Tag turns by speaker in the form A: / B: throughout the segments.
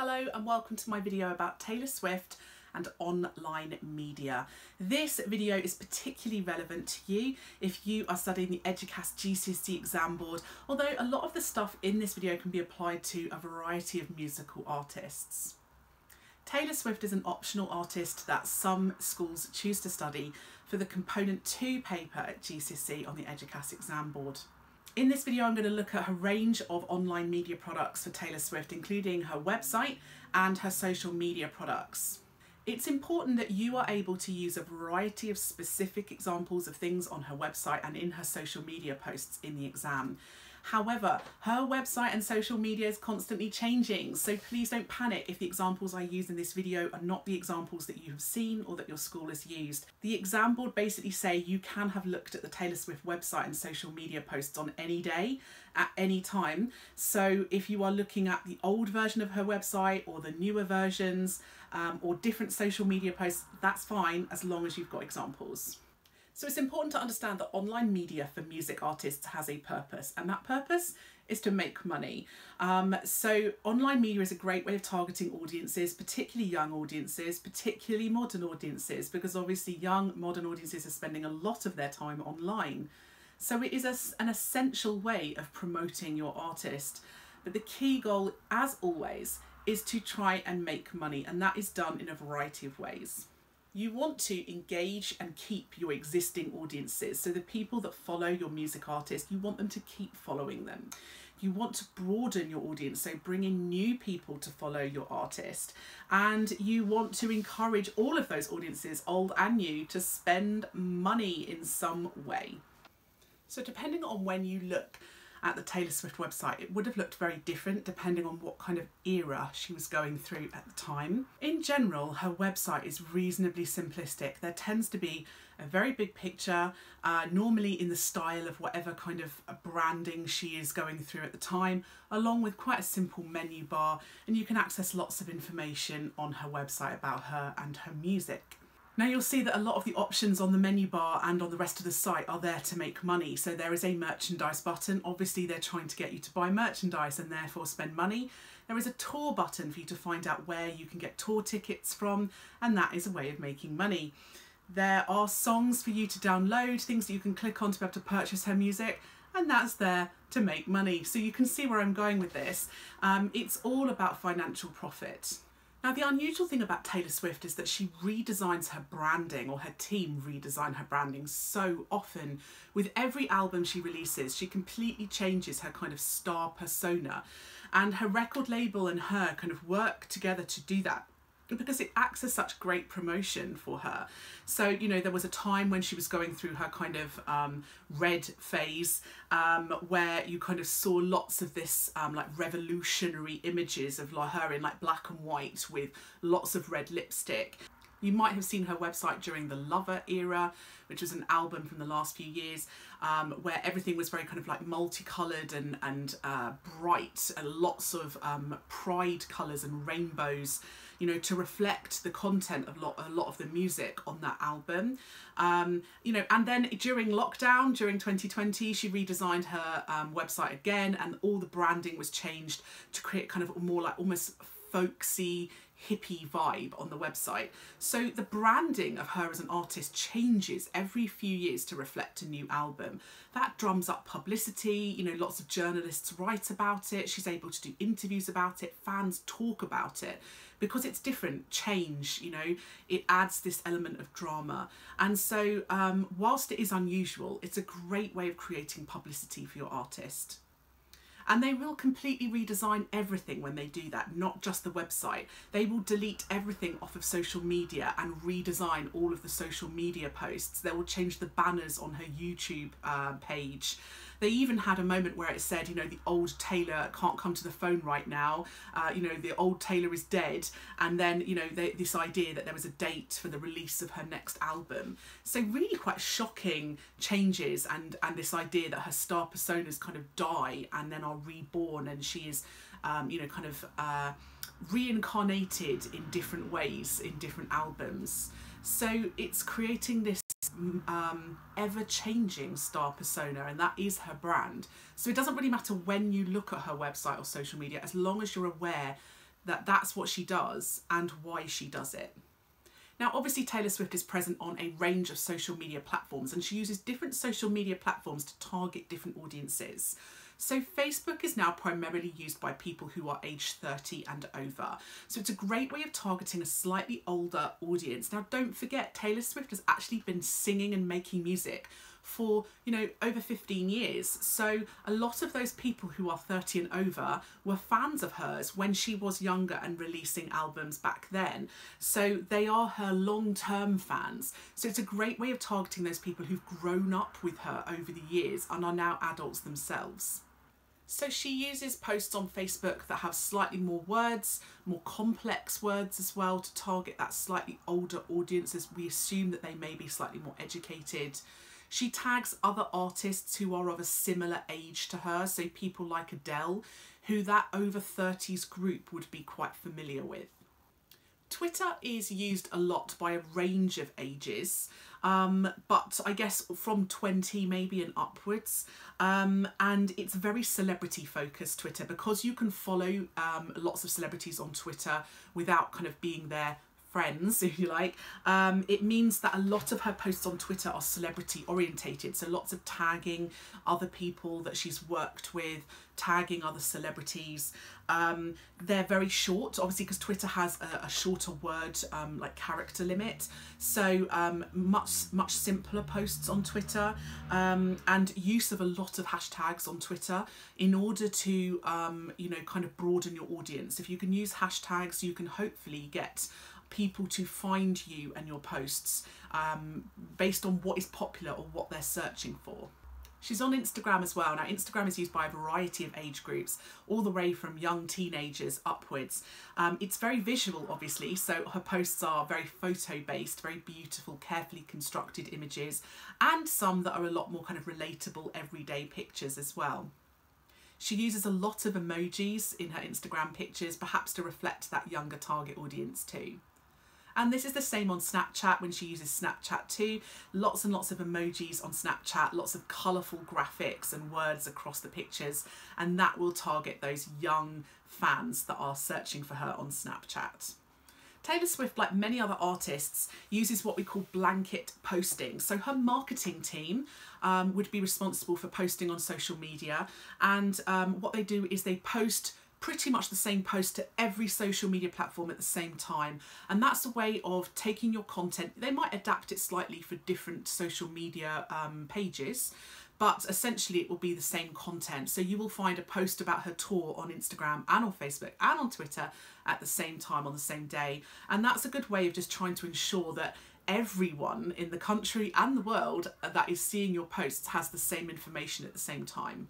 A: Hello and welcome to my video about Taylor Swift and online media. This video is particularly relevant to you if you are studying the Eduqas GCSE exam board, although a lot of the stuff in this video can be applied to a variety of musical artists. Taylor Swift is an optional artist that some schools choose to study for the Component 2 paper at GCSE on the Eduqas exam board. In this video, I'm going to look at a range of online media products for Taylor Swift, including her website and her social media products. It's important that you are able to use a variety of specific examples of things on her website and in her social media posts in the exam. However, her website and social media is constantly changing, so please don't panic if the examples I use in this video are not the examples that you have seen or that your school has used. The exam board basically say you can have looked at the Taylor Swift website and social media posts on any day, at any time. So if you are looking at the old version of her website or the newer versions or different social media posts, that's fine as long as you've got examples. So it's important to understand that online media for music artists has a purpose, and that purpose is to make money. So online media is a great way of targeting audiences, particularly young audiences, particularly modern audiences, because obviously young modern audiences are spending a lot of their time online. So it is an essential way of promoting your artist. But the key goal, as always, is to try and make money, and that is done in a variety of ways. You want to engage and keep your existing audiences. So the people that follow your music artist, you want them to keep following them. You want to broaden your audience, so bring in new people to follow your artist. And you want to encourage all of those audiences, old and new, to spend money in some way. So depending on when you look at the Taylor Swift website, it would have looked very different depending on what kind of era she was going through at the time. In general, her website is reasonably simplistic. There tends to be a very big picture, normally in the style of whatever kind of branding she is going through at the time, along with quite a simple menu bar, and you can access lots of information on her website about her and her music. Now you'll see that a lot of the options on the menu bar and on the rest of the site are there to make money. So there is a merchandise button. Obviously they're trying to get you to buy merchandise and therefore spend money. There is a tour button for you to find out where you can get tour tickets from, and that is a way of making money. There are songs for you to download, things that you can click on to be able to purchase her music, and that's there to make money. So you can see where I'm going with this. It's all about financial profit. Now, the unusual thing about Taylor Swift is that she redesigns her branding, or her team redesign her branding so often. With every album she releases, she completely changes her kind of star persona, and her record label and her kind of work together to do that, because it acts as such great promotion for her. So, you know, there was a time when she was going through her kind of red phase, where you kind of saw lots of this like revolutionary images of her in like black and white with lots of red lipstick. You might have seen her website during the Lover era, which was an album from the last few years, where everything was very kind of like multicoloured and bright, and lots of pride colours and rainbows, you know, to reflect the content of a lot of the music on that album. You know, and then during lockdown, during 2020, she redesigned her website again, and all the branding was changed to create kind of a more like almost folksy, hippie vibe on the website. So the branding of her as an artist changes every few years to reflect a new album. That drums up publicity, you know, lots of journalists write about it, she's able to do interviews about it, fans talk about it. Because it's different, change, you know, it adds this element of drama. And so whilst it is unusual, it's a great way of creating publicity for your artist. And they will completely redesign everything when they do that, not just the website. They will delete everything off of social media and redesign all of the social media posts. They will change the banners on her YouTube page. They even had a moment where it said, you know, the old Taylor can't come to the phone right now, you know, the old Taylor is dead. And then, you know, this idea that there was a date for the release of her next album. So really quite shocking changes, and this idea that her star personas kind of die and then are reborn, and she is, you know, kind of reincarnated in different ways in different albums. So it's creating this ever-changing star persona, and that is her brand. So it doesn't really matter when you look at her website or social media, as long as you're aware that that's what she does and why she does it. Now, obviously, Taylor Swift is present on a range of social media platforms, and she uses different social media platforms to target different audiences. So Facebook is now primarily used by people who are aged 30 and over. So it's a great way of targeting a slightly older audience. Now, don't forget, Taylor Swift has actually been singing and making music for, you know, over 15 years. So a lot of those people who are 30 and over were fans of hers when she was younger and releasing albums back then. So they are her long-term fans. So it's a great way of targeting those people who've grown up with her over the years and are now adults themselves. So she uses posts on Facebook that have slightly more words, more complex words as well, to target that slightly older audience, as we assume that they may be slightly more educated. She tags other artists who are of a similar age to her, so people like Adele, who that over 30s group would be quite familiar with. Twitter is used a lot by a range of ages, but I guess from 20 maybe and upwards, and it's very celebrity focused, Twitter, because you can follow lots of celebrities on Twitter without kind of being their friends, if you like. It means that a lot of her posts on Twitter are celebrity orientated, so lots of tagging other people that she's worked with, tagging other celebrities. They're very short, obviously, because Twitter has a shorter word like character limit, so much simpler posts on Twitter, and use of a lot of hashtags on Twitter in order to you know, kind of broaden your audience. If you can use hashtags, you can hopefully get people to find you and your posts based on what is popular or what they're searching for. She's on Instagram as well. Now, Instagram is used by a variety of age groups, all the way from young teenagers upwards. It's very visual, obviously, so her posts are very photo-based, very beautiful, carefully constructed images, and some that are a lot more kind of relatable everyday pictures as well. She uses a lot of emojis in her Instagram pictures, perhaps to reflect that younger target audience too. And this is the same on Snapchat when she uses Snapchat too. Lots and lots of emojis on Snapchat, lots of colourful graphics and words across the pictures, and that will target those young fans that are searching for her on Snapchat. Taylor Swift, like many other artists, uses what we call blanket posting. So her marketing team would be responsible for posting on social media, and what they do is they post pretty much the same post to every social media platform at the same time, and that's a way of taking your content. They might adapt it slightly for different social media pages, but essentially it will be the same content. So you will find a post about her tour on Instagram and on Facebook and on Twitter at the same time on the same day, and that's a good way of just trying to ensure that everyone in the country and the world that is seeing your posts has the same information at the same time.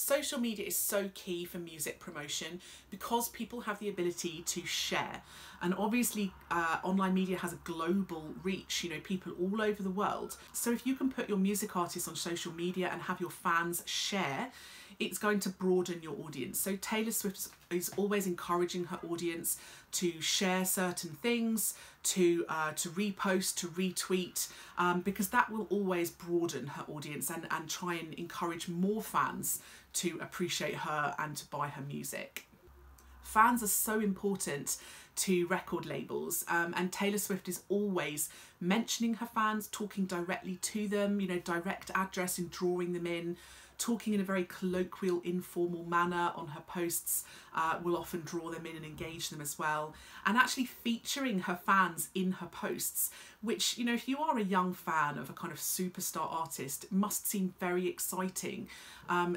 A: Social media is so key for music promotion because people have the ability to share, and obviously online media has a global reach, you know, people all over the world. So if you can put your music artists on social media and have your fans share, it's going to broaden your audience. So Taylor Swift is always encouraging her audience to share certain things, to repost, to retweet, because that will always broaden her audience and try and encourage more fans to appreciate her and to buy her music. Fans are so important to record labels, and Taylor Swift is always mentioning her fans, talking directly to them, you know, direct address and drawing them in, talking in a very colloquial, informal manner on her posts, will often draw them in and engage them as well, and actually featuring her fans in her posts, which, you know, if you are a young fan of a kind of superstar artist, it must seem very exciting.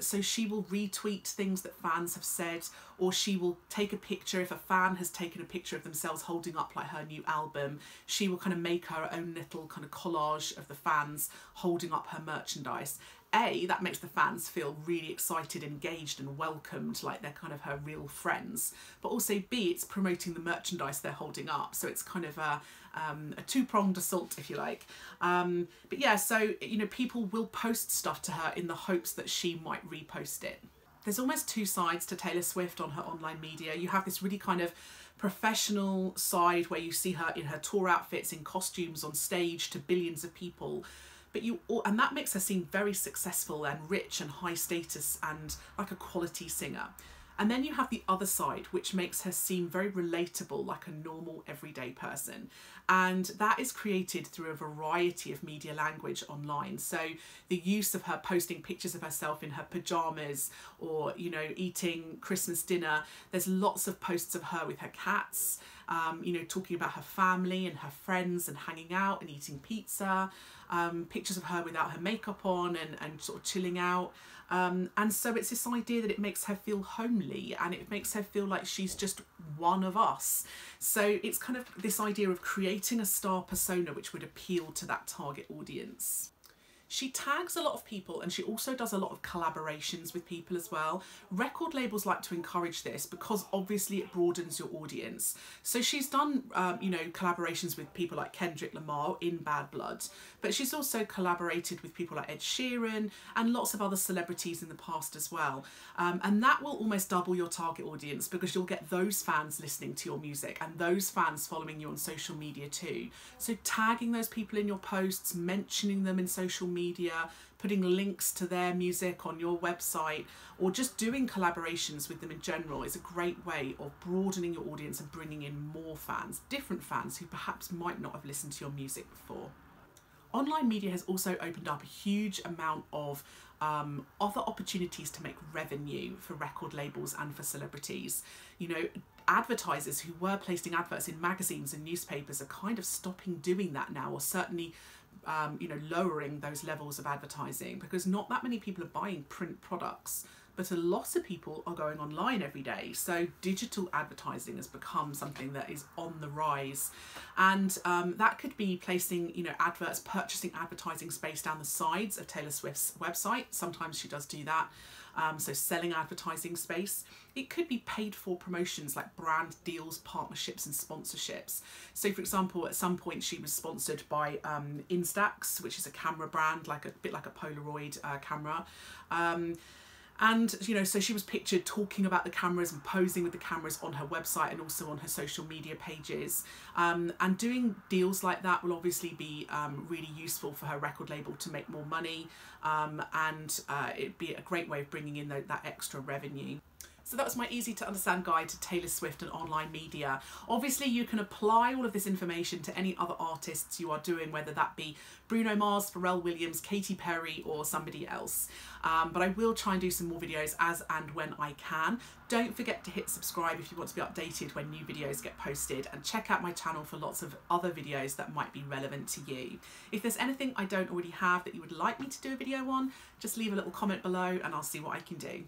A: So she will retweet things that fans have said, or she will take a picture. If a fan has taken a picture of themselves holding up like her new album, she will kind of make her own little kind of collage of the fans holding up her merchandise. A, that makes the fans feel really excited, engaged and welcomed, like they're kind of her real friends. But also B, it's promoting the merchandise they're holding up. So it's kind of a two-pronged assault, if you like. But yeah, so, you know, people will post stuff to her in the hopes that she might repost it. There's almost two sides to Taylor Swift on her online media. You have this really kind of professional side where you see her in her tour outfits, in costumes on stage to billions of people. And that makes her seem very successful and rich and high status and like a quality singer. And then you have the other side, which makes her seem very relatable, like a normal everyday person. And that is created through a variety of media language online. So the use of her posting pictures of herself in her pajamas, or, you know, eating Christmas dinner. There's lots of posts of her with her cats, you know, talking about her family and her friends and hanging out and eating pizza, pictures of her without her makeup on and sort of chilling out. And so it's this idea that it makes her feel homely and it makes her feel like she's just one of us. So it's kind of this idea of creating a star persona which would appeal to that target audience. She tags a lot of people, and she also does a lot of collaborations with people as well. Record labels like to encourage this because obviously it broadens your audience. So she's done, you know, collaborations with people like Kendrick Lamar in Bad Blood, but she's also collaborated with people like Ed Sheeran and lots of other celebrities in the past as well. And that will almost double your target audience because you'll get those fans listening to your music and those fans following you on social media too. So tagging those people in your posts, mentioning them in social media, putting links to their music on your website, or just doing collaborations with them in general is a great way of broadening your audience and bringing in more fans, different fans who perhaps might not have listened to your music before. Online media has also opened up a huge amount of other opportunities to make revenue for record labels and for celebrities. You know, advertisers who were placing adverts in magazines and newspapers are kind of stopping doing that now, or certainly you know, lowering those levels of advertising, because not that many people are buying print products, but a lot of people are going online every day. So digital advertising has become something that is on the rise, and that could be placing, you know, adverts, purchasing advertising space down the sides of Taylor Swift's website. Sometimes she does do that. So selling advertising space. It could be paid for promotions like brand deals, partnerships and sponsorships. So for example, at some point she was sponsored by Instax, which is a camera brand, like a bit like a Polaroid camera. And, you know, so she was pictured talking about the cameras and posing with the cameras on her website and also on her social media pages. And doing deals like that will obviously be really useful for her record label to make more money. And it'd be a great way of bringing in that extra revenue. So that was my easy to understand guide to Taylor Swift and online media. Obviously you can apply all of this information to any other artists you are doing, whether that be Bruno Mars, Pharrell Williams, Katy Perry or somebody else. But I will try and do some more videos as and when I can. Don't forget to hit subscribe if you want to be updated when new videos get posted, and check out my channel for lots of other videos that might be relevant to you. If there's anything I don't already have that you would like me to do a video on, just leave a little comment below and I'll see what I can do.